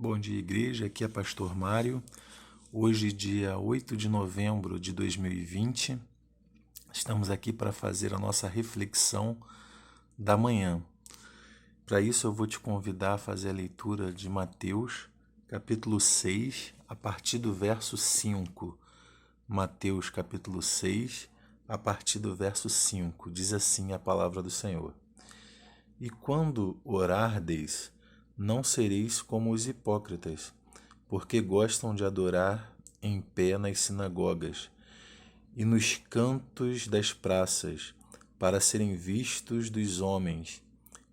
Bom dia, igreja. Aqui é Pastor Mário. Hoje, dia 8 de novembro de 2020, estamos aqui para fazer a nossa reflexão da manhã. Para isso, eu vou te convidar a fazer a leitura de Mateus, capítulo 6, a partir do verso 5. Mateus, capítulo 6, a partir do verso 5. Diz assim a palavra do Senhor: E quando orardes, não sereis como os hipócritas, porque gostam de adorar em pé nas sinagogas e nos cantos das praças, para serem vistos dos homens.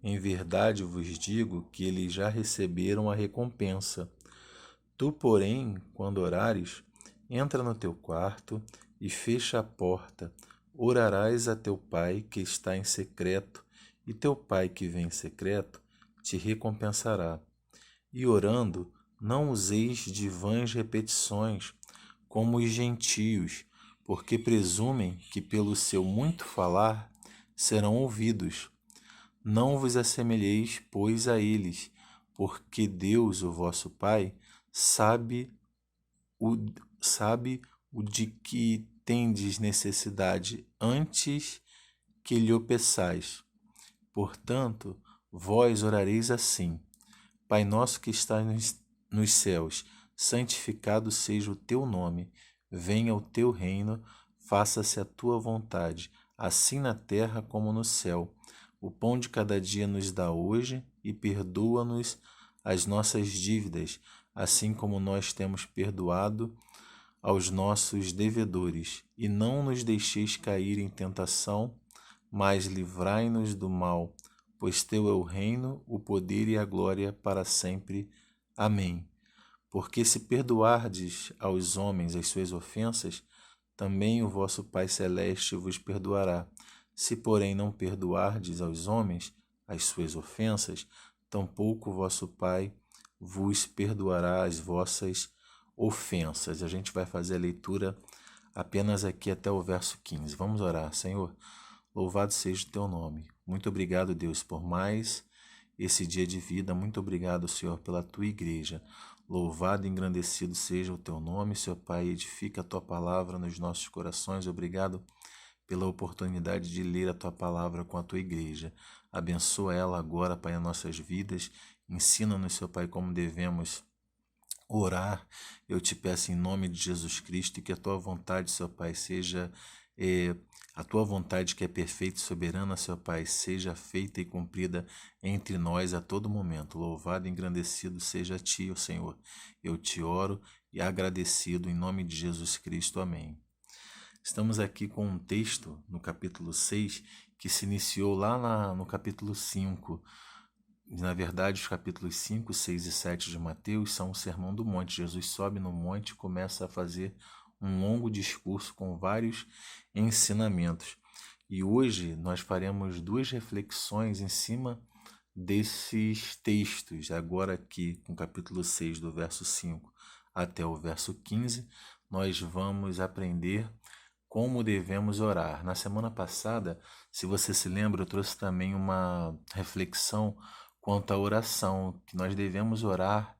Em verdade vos digo que eles já receberam a recompensa. Tu, porém, quando orares, entra no teu quarto e fecha a porta. Orarás a teu pai que está em secreto, e teu pai que vem em secreto te recompensará. E orando, não useis de vãs repetições, como os gentios, porque presumem que pelo seu muito falar serão ouvidos. Não vos assemelheis, pois, a eles, porque Deus, o vosso Pai, sabe o, sabe o de que tendes necessidade antes que lhe o peçais. Portanto, vós orareis assim: Pai nosso que estás nos céus, santificado seja o teu nome. Venha o teu reino, faça-se a tua vontade, assim na terra como no céu. O pão de cada dia nos dá hoje e perdoa-nos as nossas dívidas, assim como nós temos perdoado aos nossos devedores. E não nos deixeis cair em tentação, mas livrai-nos do mal, pois teu é o reino, o poder e a glória para sempre. Amém. Porque se perdoardes aos homens as suas ofensas, também o vosso Pai Celeste vos perdoará. Se, porém, não perdoardes aos homens as suas ofensas, tampouco o vosso Pai vos perdoará as vossas ofensas. A gente vai fazer a leitura apenas aqui até o verso 15. Vamos orar. Senhor, louvado seja o teu nome. Muito obrigado, Deus, por mais esse dia de vida. Muito obrigado, Senhor, pela tua igreja. Louvado e engrandecido seja o teu nome, Senhor Pai. Edifica a tua palavra nos nossos corações. Obrigado pela oportunidade de ler a tua palavra com a tua igreja. Abençoa ela agora, Pai, as nossas vidas. Ensina-nos, Senhor Pai, como devemos orar. Eu te peço em nome de Jesus Cristo e que a tua vontade, Senhor Pai, seja a tua vontade, que é perfeita e soberana, Senhor Pai, seja feita e cumprida entre nós a todo momento. Louvado e engrandecido seja a ti, ó Senhor. Eu te oro e agradecido em nome de Jesus Cristo. Amém. Estamos aqui com um texto no capítulo 6 que se iniciou lá no capítulo 5. Na verdade, os capítulos 5, 6 e 7 de Mateus são o Sermão do Monte. Jesus sobe no monte e começa a fazer um longo discurso com vários ensinamentos. E hoje nós faremos duas reflexões em cima desses textos. Agora aqui, com o capítulo 6, do verso 5 até o verso 15, nós vamos aprender como devemos orar. Na semana passada, se você se lembra, eu trouxe também uma reflexão quanto à oração, que nós devemos orar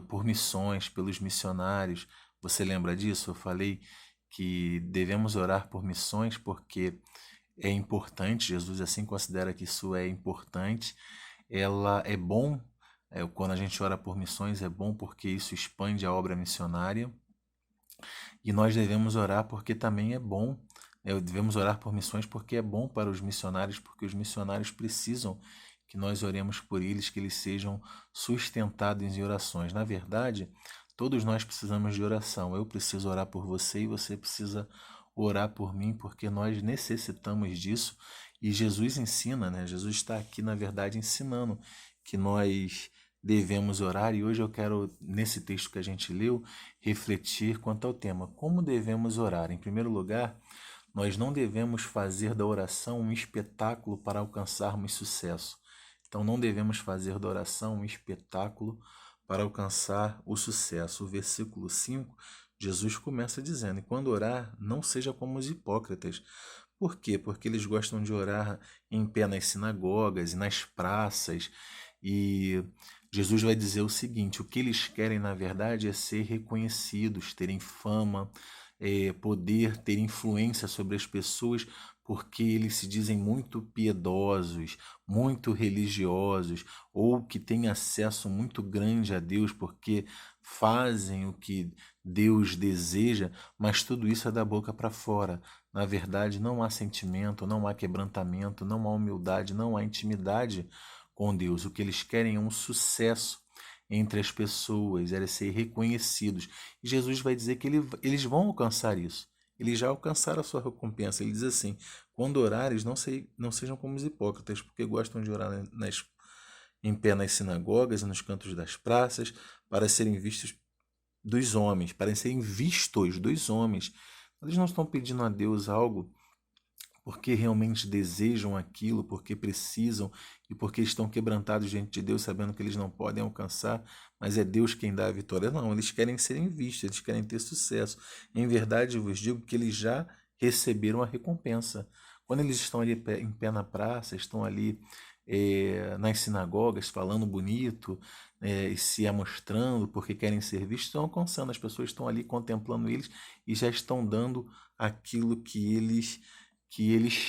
por missões, pelos missionários. Você lembra disso? Eu falei que devemos orar por missões porque é importante, Jesus assim considera que isso é importante. Ela é bom, quando a gente ora por missões é bom porque isso expande a obra missionária. E nós devemos orar porque também é bom, devemos orar por missões porque é bom para os missionários, porque os missionários precisam que nós oremos por eles, que eles sejam sustentados em orações. Na verdade, todos nós precisamos de oração. Eu preciso orar por você e você precisa orar por mim, porque nós necessitamos disso. E Jesus ensina, né? Jesus está aqui, na verdade, ensinando que nós devemos orar. E hoje eu quero, nesse texto que a gente leu, refletir quanto ao tema: como devemos orar. Em primeiro lugar, nós não devemos fazer da oração um espetáculo para alcançarmos sucesso. Então, não devemos fazer da oração um espetáculo para alcançar o sucesso. O versículo 5, Jesus começa dizendo: e quando orar, não seja como os hipócritas. Por quê? Porque eles gostam de orar em pé nas sinagogas e nas praças, E Jesus vai dizer o seguinte: o que eles querem, na verdade, é ser reconhecidos, terem fama, poder ter influência sobre as pessoas, porque eles se dizem muito piedosos, muito religiosos, ou que têm acesso muito grande a Deus, porque fazem o que Deus deseja, mas tudo isso é da boca para fora. Na verdade, não há sentimento, não há quebrantamento, não há humildade, não há intimidade com Deus. O que eles querem é um sucesso entre as pessoas, é ser reconhecidos. E Jesus vai dizer que eles vão alcançar isso. Eles já alcançaram a sua recompensa. Ele diz assim: quando orares, não sejam como os hipócritas, porque gostam de orar em pé nas sinagogas e nos cantos das praças, para serem vistos dos homens, para serem vistos dos homens. Eles não estão pedindo a Deus algo porque realmente desejam aquilo, porque precisam e porque estão quebrantados diante de Deus, sabendo que eles não podem alcançar, mas é Deus quem dá a vitória. Não, eles querem serem vistos, eles querem ter sucesso. Em verdade, eu vos digo que eles já receberam a recompensa. Quando eles estão ali em pé na praça, estão ali nas sinagogas falando bonito, e se amostrando porque querem ser vistos, estão alcançando. As pessoas estão ali contemplando eles e já estão dando aquilo que eles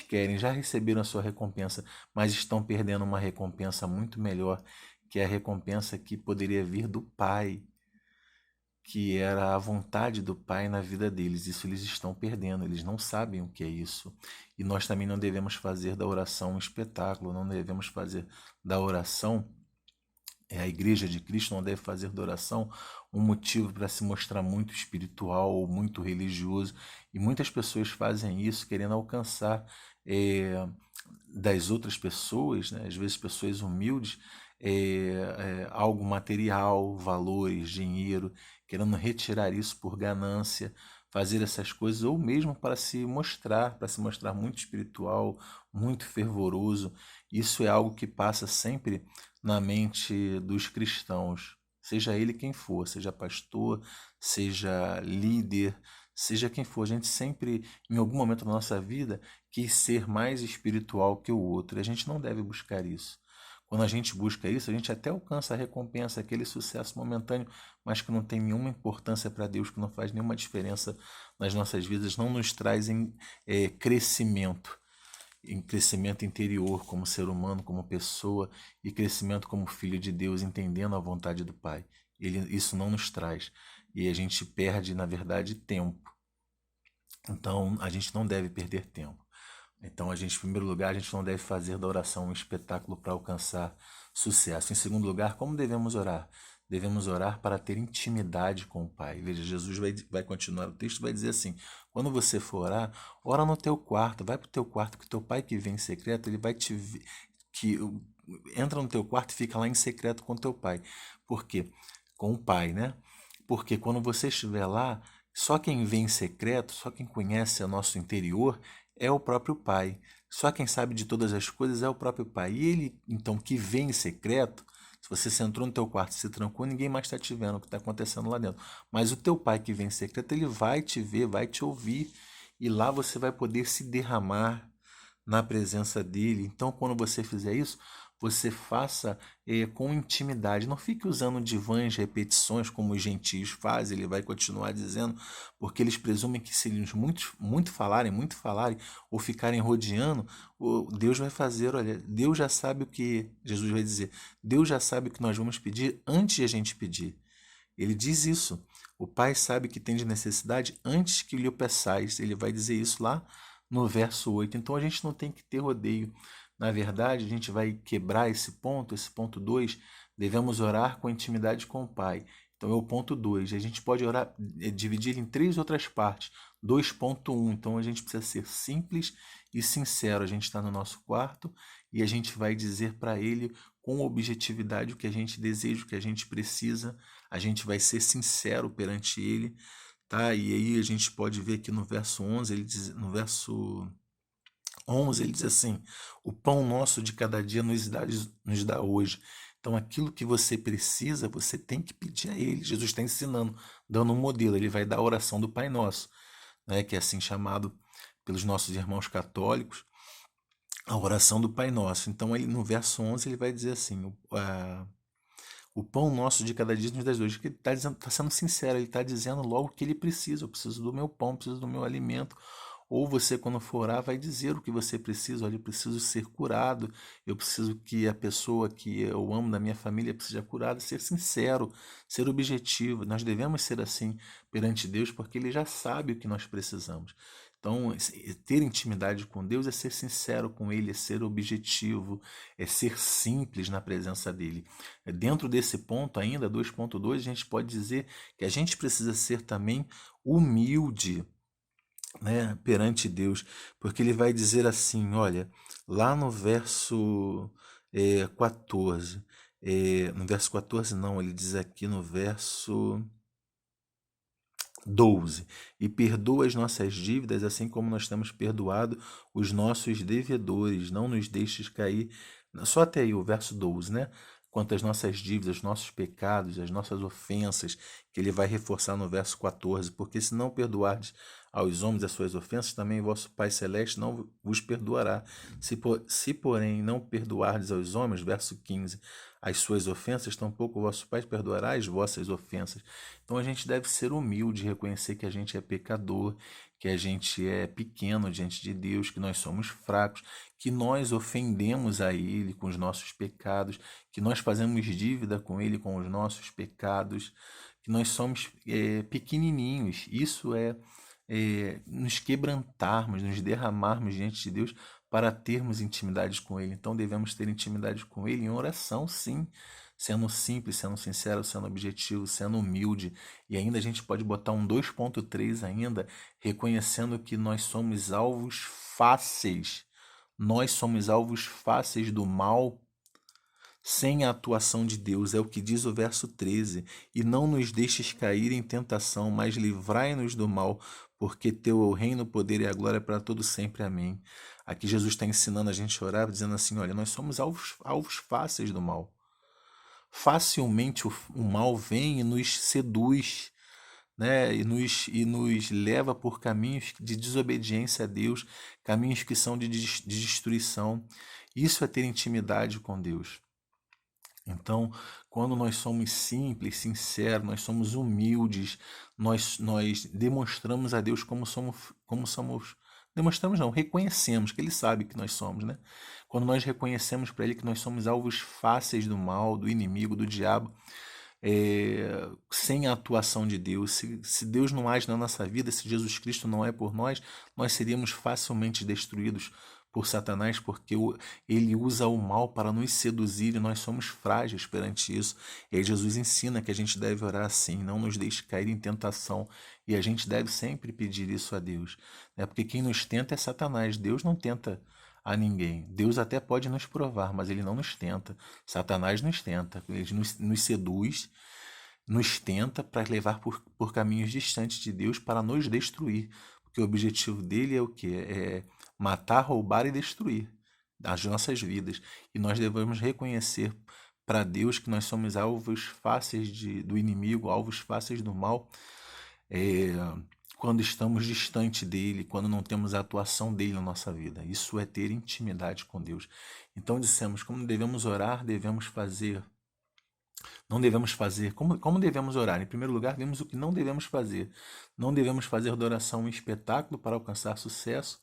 querem, já receberam a sua recompensa, mas estão perdendo uma recompensa muito melhor, que é a recompensa que poderia vir do Pai, que era a vontade do Pai na vida deles. Isso eles estão perdendo, eles não sabem o que é isso. E nós também não devemos fazer da oração um espetáculo, não devemos fazer da oração, a Igreja de Cristo não deve fazer da oração um motivo para se mostrar muito espiritual ou muito religioso. E muitas pessoas fazem isso querendo alcançar das outras pessoas, né? Às vezes pessoas humildes, algo material, valores, dinheiro, querendo retirar isso por ganância, fazer essas coisas, ou mesmo para se mostrar muito espiritual, muito fervoroso. Isso é algo que passa sempre na mente dos cristãos, seja ele quem for, seja pastor, seja líder, seja quem for. A gente sempre, em algum momento da nossa vida, quis ser mais espiritual que o outro. E a gente não deve buscar isso. Quando a gente busca isso, a gente até alcança a recompensa, aquele sucesso momentâneo, mas que não tem nenhuma importância para Deus, que não faz nenhuma diferença nas nossas vidas, não nos traz crescimento, em crescimento interior como ser humano, como pessoa, e crescimento como filho de Deus, entendendo a vontade do Pai. Isso não nos traz. E a gente perde, na verdade, tempo. Então, a gente não deve perder tempo. Então, em primeiro lugar, a gente não deve fazer da oração um espetáculo para alcançar sucesso. Em segundo lugar, como devemos orar? Devemos orar para ter intimidade com o Pai. Veja, Jesus vai continuar o texto, vai dizer assim: quando você for orar, ora no teu quarto, vai para o teu quarto, que o teu Pai que vem em secreto, ele vai te ver, que entra no teu quarto e fica lá em secreto com o teu Pai. Por quê? Com o Pai, né? Porque quando você estiver lá, só quem vê em secreto, só quem conhece o nosso interior é o próprio Pai. Só quem sabe de todas as coisas é o próprio Pai. E ele, então, que vê em secreto, se você entrou no teu quarto, se trancou, ninguém mais está te vendo o que está acontecendo lá dentro. Mas o teu Pai que vem em secreto, ele vai te ver, vai te ouvir, e lá você vai poder se derramar na presença dele. Então, quando você fizer isso, você faça com intimidade. Não fique usando de vãs repetições como os gentios fazem. Ele vai continuar dizendo, porque eles presumem que se eles muito falarem, ou ficarem rodeando, Deus vai fazer. Olha, Deus já sabe o que Jesus vai dizer. Deus já sabe o que nós vamos pedir antes de a gente pedir. Ele diz isso. O Pai sabe que tem de necessidade antes que lhe o peçais. Ele vai dizer isso lá no verso 8. Então a gente não tem que ter rodeio. Na verdade, a gente vai quebrar esse ponto 2. Devemos orar com intimidade com o Pai. Então é o ponto 2. A gente pode orar, dividir em 3 outras partes. 2.1. Então a gente precisa ser simples e sincero. A gente está no nosso quarto e a gente vai dizer para Ele com objetividade o que a gente deseja, o que a gente precisa. A gente vai ser sincero perante Ele. Tá? E aí a gente pode ver aqui no verso 11, no verso 11 ele diz assim: o pão nosso de cada dia nos dá hoje. Então aquilo que você precisa, você tem que pedir a ele. Jesus está ensinando, dando um modelo. Ele vai dar a oração do Pai Nosso, né, que é assim chamado pelos nossos irmãos católicos. a oração do Pai Nosso. Então, ele, no verso 11, ele vai dizer assim, o pão nosso de cada dia nos dá hoje. Ele está sendo sincero, ele está dizendo logo o que ele precisa. Eu preciso do meu pão, preciso do meu alimento. Ou você, quando for orar, vai dizer o que você precisa. Olha, eu preciso ser curado, eu preciso que a pessoa que eu amo da minha família seja curada. Ser sincero, ser objetivo. Nós devemos ser assim perante Deus, porque Ele já sabe o que nós precisamos. Então, ter intimidade com Deus é ser sincero com Ele, é ser objetivo, é ser simples na presença dEle. Dentro desse ponto ainda, 2.2, a gente pode dizer que a gente precisa ser também humilde, né, perante Deus, porque ele vai dizer assim, olha, lá no verso 14, no verso 14 não, ele diz aqui no verso 12, e perdoa as nossas dívidas, assim como nós temos perdoado os nossos devedores, não nos deixes cair, só até aí o verso 12, né? Quanto às nossas dívidas, os nossos pecados, as nossas ofensas, que ele vai reforçar no verso 14, porque se não perdoardes aos homens as suas ofensas, também vosso Pai Celeste não vos perdoará. Se porém, não perdoardes aos homens, verso 15, as suas ofensas, tampouco o vosso Pai perdoará as vossas ofensas. Então a gente deve ser humilde, reconhecer que a gente é pecador, que a gente é pequeno diante de Deus, que nós somos fracos, que nós ofendemos a Ele com os nossos pecados, que nós fazemos dívida com Ele com os nossos pecados, que nós somos pequenininhos. Isso é nos quebrantarmos, nos derramarmos diante de Deus para termos intimidade com Ele. Então devemos ter intimidade com Ele em oração, sim, sendo simples, sendo sincero, sendo objetivo, sendo humilde. E ainda a gente pode botar um 2.3 ainda, reconhecendo que nós somos alvos fáceis. Nós somos alvos fáceis do mal sem a atuação de Deus, é o que diz o verso 13. E não nos deixes cair em tentação, mas livrai-nos do mal, porque teu é o reino, o poder e a glória para todo sempre. Amém. Aqui Jesus está ensinando a gente a orar, dizendo assim, olha, nós somos alvos fáceis do mal. Facilmente o mal vem e nos seduz, né? E nos leva por caminhos de desobediência a Deus, caminhos que são de destruição. Isso é ter intimidade com Deus. Então, quando nós somos simples, sinceros, nós somos humildes, nós demonstramos a Deus como somos, demonstramos não, reconhecemos que Ele sabe que nós somos, né? Quando nós reconhecemos para Ele que nós somos alvos fáceis do mal, do inimigo, do diabo, sem a atuação de Deus, se Deus não age na nossa vida, se Jesus Cristo não é por nós seríamos facilmente destruídos por Satanás, porque ele usa o mal para nos seduzir e nós somos frágeis perante isso. E aí Jesus ensina que a gente deve orar assim, não nos deixe cair em tentação, e a gente deve sempre pedir isso a Deus, né? Porque quem nos tenta é Satanás, Deus não tenta a ninguém. Deus até pode nos provar, mas ele não nos tenta. Satanás nos tenta, ele nos seduz, nos tenta para levar por caminhos distantes de Deus para nos destruir. Porque o objetivo dele é o quê? É matar, roubar e destruir as nossas vidas. E nós devemos reconhecer para Deus que nós somos alvos fáceis do inimigo, alvos fáceis do mal, é, quando estamos distante dele, quando não temos a atuação dele na nossa vida. Isso é ter intimidade com Deus. Então dissemos, como devemos orar, devemos fazer. Não devemos fazer. Como devemos orar? Em primeiro lugar, vemos o que não devemos fazer. Não devemos fazer da oração um espetáculo para alcançar sucesso.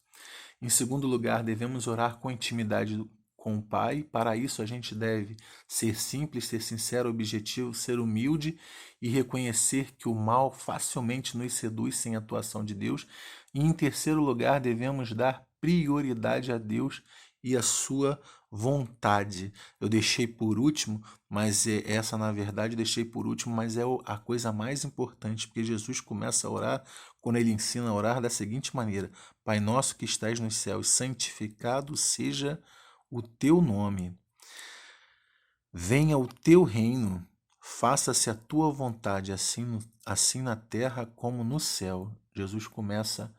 Em segundo lugar, devemos orar com intimidade com o Pai. Para isso, a gente deve ser simples, ser sincero, objetivo, ser humilde e reconhecer que o mal facilmente nos seduz sem a atuação de Deus. E em terceiro lugar, devemos dar prioridade a Deus e a sua vontade. Eu deixei por último, mas essa na verdade deixei por último, mas é a coisa mais importante, porque Jesus começa a orar quando ele ensina a orar da seguinte maneira: Pai nosso que estais nos céus, santificado seja o teu nome. Venha o teu reino, faça-se a tua vontade, assim na terra como no céu. Jesus começa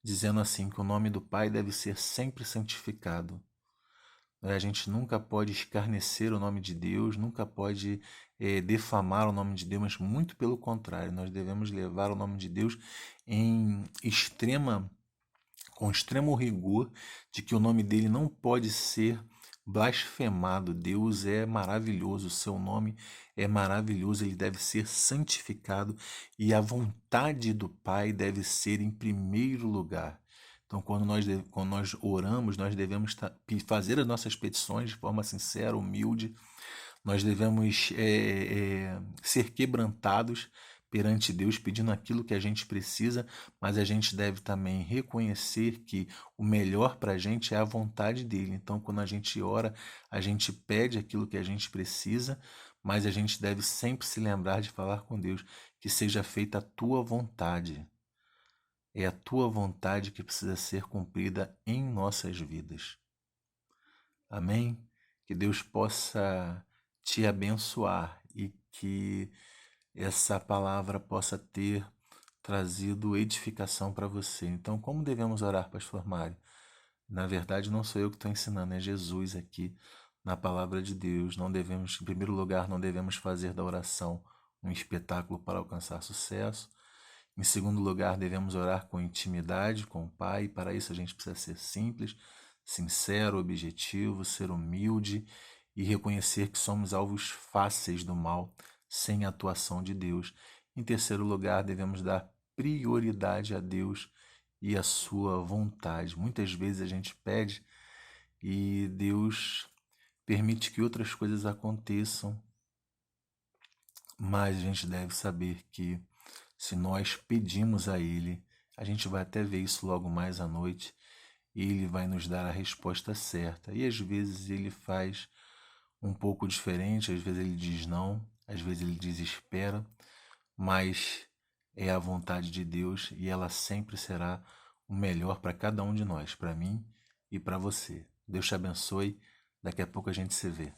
dizendo assim que o nome do Pai deve ser sempre santificado. A gente nunca pode escarnecer o nome de Deus, nunca pode defamar o nome de Deus, mas muito pelo contrário, nós devemos levar o nome de Deus em extrema com extremo rigor de que o nome dele não pode ser blasfemado. Deus é maravilhoso, o seu nome é maravilhoso, ele deve ser santificado e a vontade do Pai deve ser em primeiro lugar. Então, quando nós oramos, nós devemos fazer as nossas petições de forma sincera, humilde. Nós devemos ser quebrantados perante Deus, pedindo aquilo que a gente precisa, mas a gente deve também reconhecer que o melhor para a gente é a vontade dele. Então, quando a gente ora, a gente pede aquilo que a gente precisa, mas a gente deve sempre se lembrar de falar com Deus, que seja feita a tua vontade. É a tua vontade que precisa ser cumprida em nossas vidas. Amém? Que Deus possa te abençoar e que essa palavra possa ter trazido edificação para você. Então, como devemos orar, Pastor Mário? Na verdade, não sou eu que estou ensinando, é Jesus aqui na palavra de Deus. Não devemos, em primeiro lugar, não devemos fazer da oração um espetáculo para alcançar sucesso. Em segundo lugar, devemos orar com intimidade com o Pai. Para isso, a gente precisa ser simples, sincero, objetivo, ser humilde e reconhecer que somos alvos fáceis do mal sem a atuação de Deus. Em terceiro lugar, devemos dar prioridade a Deus e a sua vontade. Muitas vezes a gente pede e Deus permite que outras coisas aconteçam, mas a gente deve saber que se nós pedimos a Ele, a gente vai até ver isso logo mais à noite, e Ele vai nos dar a resposta certa. E às vezes Ele faz um pouco diferente, às vezes Ele diz não, às vezes Ele diz espera, mas é a vontade de Deus e ela sempre será o melhor para cada um de nós, para mim e para você. Deus te abençoe, daqui a pouco a gente se vê.